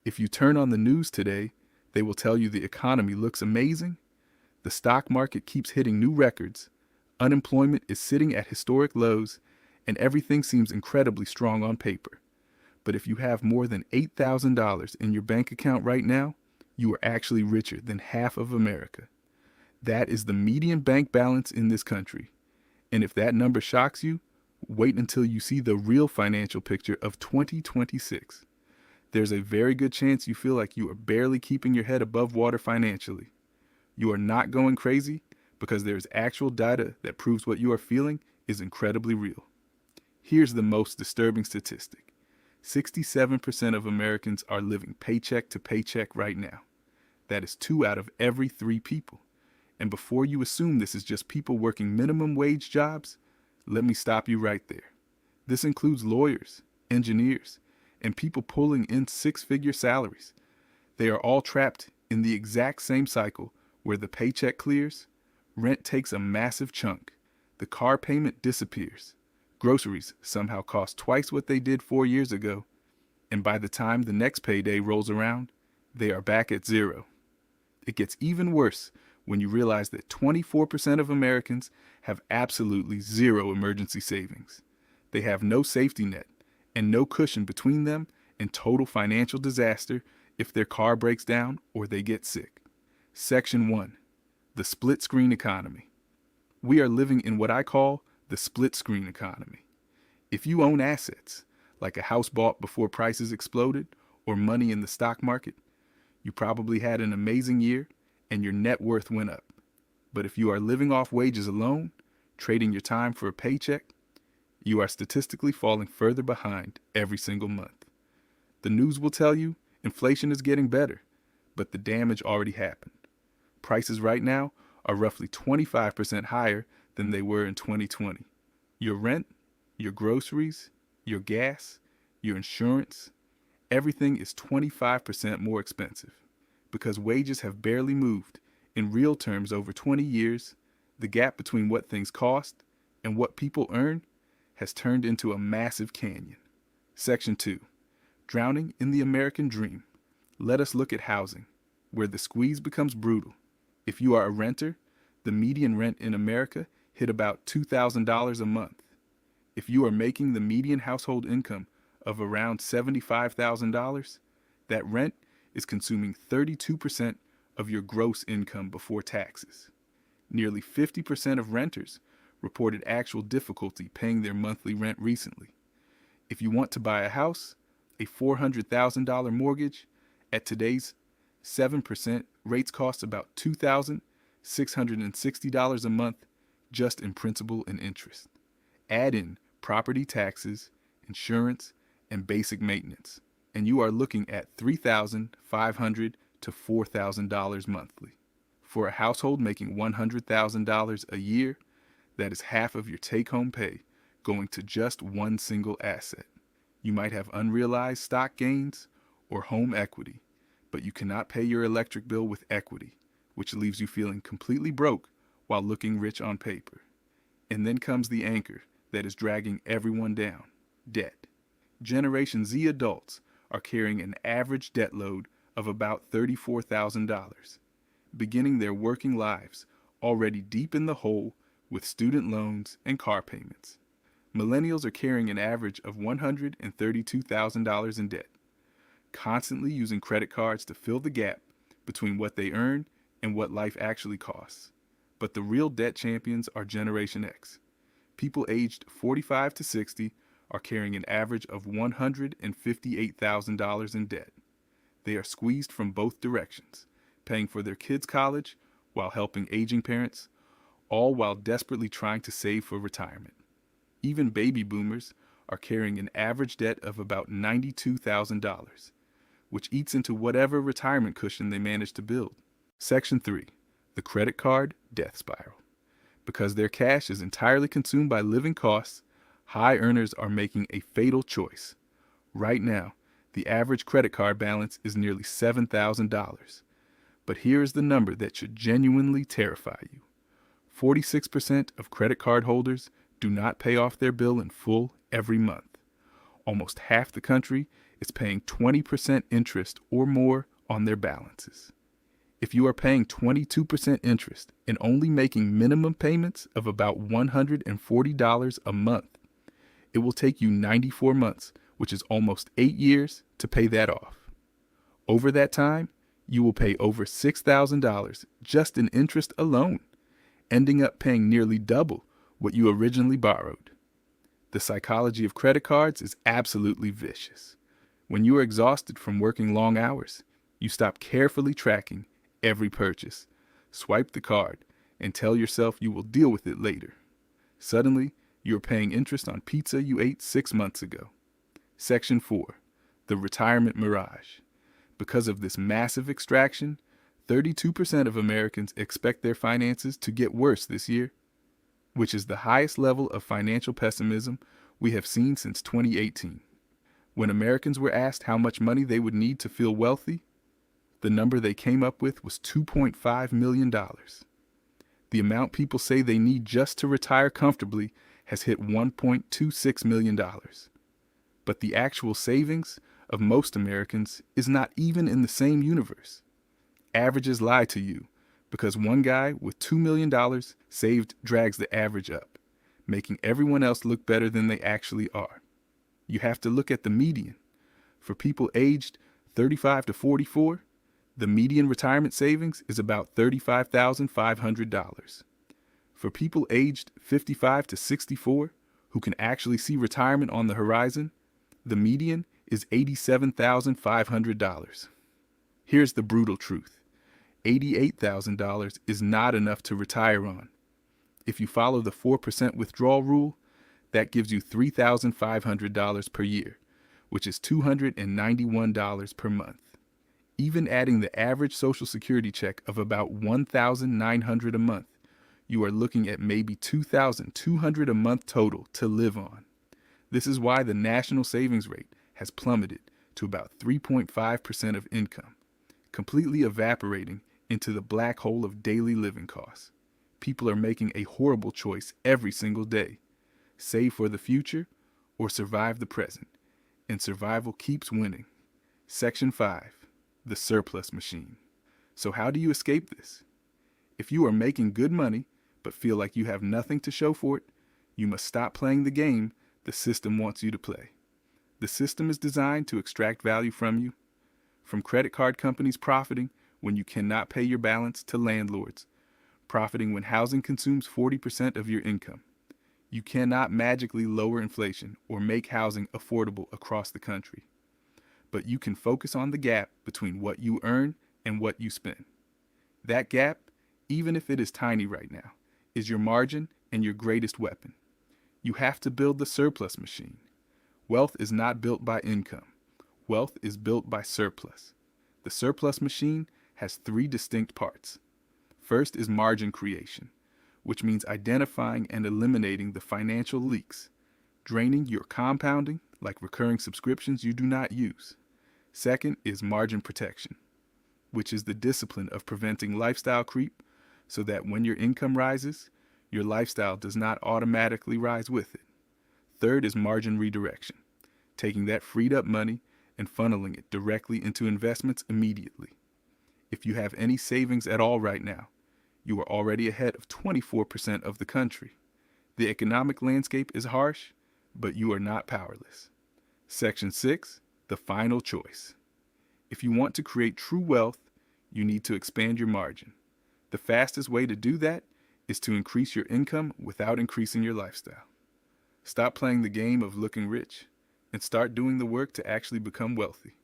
If you turn on the news today, they will tell you the economy looks amazing, the stock market keeps hitting new records, unemployment is sitting at historic lows, and everything seems incredibly strong on paper. But if you have more than $8,000 in your bank account right now, you are actually richer than half of America. That is the median bank balance in this country. And if that number shocks you, wait until you see the real financial picture of 2026. There's a very good chance you feel like you are barely keeping your head above water financially. You are not going crazy because there is actual data that proves what you are feeling is incredibly real. Here's the most disturbing statistic. 67% of Americans are living paycheck to paycheck right now. That is 2 out of every 3 people. And before you assume this is just people working minimum wage jobs, let me stop you right there. This includes lawyers, engineers, and people pulling in 6-figure salaries. They are all trapped in the exact same cycle where the paycheck clears, rent takes a massive chunk, the car payment disappears, groceries somehow cost twice what they did 4 years ago, and by the time the next payday rolls around, they are back at zero. It gets even worse when you realize that 24% of Americans have absolutely zero emergency savings. They have no safety net and no cushion between them and total financial disaster if their car breaks down or they get sick. Section 1. The split screen economy. We are living in what I call the split screen economy. If you own assets, like a house bought before prices exploded or money in the stock market, you probably had an amazing year and your net worth went up. But if you are living off wages alone, trading your time for a paycheck, you are statistically falling further behind every single month. The news will tell you inflation is getting better, but the damage already happened. Prices right now are roughly 25% higher than they were in 2020. Your rent, your groceries, your gas, your insurance, everything is 25% more expensive. Because wages have barely moved, in real terms over 20 years, the gap between what things cost and what people earn has turned into a massive canyon. Section 2. Drowning in the American dream. Let us look at housing, where the squeeze becomes brutal. If you are a renter, the median rent in America hit about $2,000 a month. If you are making the median household income of around $75,000, that rent is consuming 32% of your gross income before taxes. Nearly 50% of renters reported actual difficulty paying their monthly rent recently. If you want to buy a house, a $400,000 mortgage, at today's 7% rates cost about $2,660 a month just in principal and interest. Add in property taxes, insurance, and basic maintenance, and you are looking at $3,500 to $4,000 monthly. For a household making $100,000 a year, that is half of your take-home pay going to just one single asset. You might have unrealized stock gains or home equity, but you cannot pay your electric bill with equity, which leaves you feeling completely broke while looking rich on paper. And then comes the anchor that is dragging everyone down: debt. Generation Z adults are carrying an average debt load of about $34,000, beginning their working lives already deep in the hole with student loans and car payments. Millennials are carrying an average of $132,000 in debt, constantly using credit cards to fill the gap between what they earn and what life actually costs. But the real debt champions are Generation X. People aged 45 to 60 are carrying an average of $158,000 in debt. They are squeezed from both directions, paying for their kids' college while helping aging parents, all while desperately trying to save for retirement. Even baby boomers are carrying an average debt of about $92,000, which eats into whatever retirement cushion they manage to build. Section 3. The credit card death spiral. Because their cash is entirely consumed by living costs, high earners are making a fatal choice. Right now, the average credit card balance is nearly $7,000. But here is the number that should genuinely terrify you. 46% of credit card holders do not pay off their bill in full every month. Almost half the country is paying 20% interest or more on their balances. If you are paying 22% interest and only making minimum payments of about $140 a month, it will take you 94 months, which is almost 8 years, to pay that off. Over that time, you will pay over $6,000 just in interest alone, ending up paying nearly double what you originally borrowed. The psychology of credit cards is absolutely vicious. When you are exhausted from working long hours, you stop carefully tracking every purchase, swipe the card, and tell yourself you will deal with it later. Suddenly, you are paying interest on pizza you ate 6 months ago. Section 4. The retirement mirage. Because of this massive extraction, 32% of Americans expect their finances to get worse this year, which is the highest level of financial pessimism we have seen since 2018. When Americans were asked how much money they would need to feel wealthy, the number they came up with was $2.5 million. The amount people say they need just to retire comfortably has hit $1.26 million. But the actual savings of most Americans is not even in the same universe. Averages lie to you because one guy with $2 million saved drags the average up, making everyone else look better than they actually are. You have to look at the median. For people aged 35 to 44, the median retirement savings is about $35,500. For people aged 55 to 64 who can actually see retirement on the horizon, the median is $87,500. Here's the brutal truth. $88,000 is not enough to retire on. If you follow the 4% withdrawal rule, that gives you $3,500 per year, which is $291 per month. Even adding the average Social Security check of about $1,900 a month, you are looking at maybe $2,200 a month total to live on. This is why the national savings rate has plummeted to about 3.5% of income, completely evaporating into the black hole of daily living costs. People are making a horrible choice every single day: save for the future or survive the present, and survival keeps winning. Section 5. The surplus machine. So how do you escape this? If you are making good money but feel like you have nothing to show for it, you must stop playing the game the system wants you to play. The system is designed to extract value from you, from credit card companies profiting when you cannot pay your balance to landlords, profiting when housing consumes 40% of your income. You cannot magically lower inflation or make housing affordable across the country. But you can focus on the gap between what you earn and what you spend. That gap, even if it is tiny right now, is your margin and your greatest weapon. You have to build the surplus machine. Wealth is not built by income. Wealth is built by surplus. The surplus machine has 3 distinct parts. First is margin creation, which means identifying and eliminating the financial leaks, draining your compounding, like recurring subscriptions you do not use. Second is margin protection, which is the discipline of preventing lifestyle creep so that when your income rises, your lifestyle does not automatically rise with it. Third is margin redirection, taking that freed up money and funneling it directly into investments immediately. If you have any savings at all right now, you are already ahead of 24% of the country. The economic landscape is harsh, but you are not powerless. Section 6, the final choice. If you want to create true wealth, you need to expand your margin. The fastest way to do that is to increase your income without increasing your lifestyle. Stop playing the game of looking rich and start doing the work to actually become wealthy.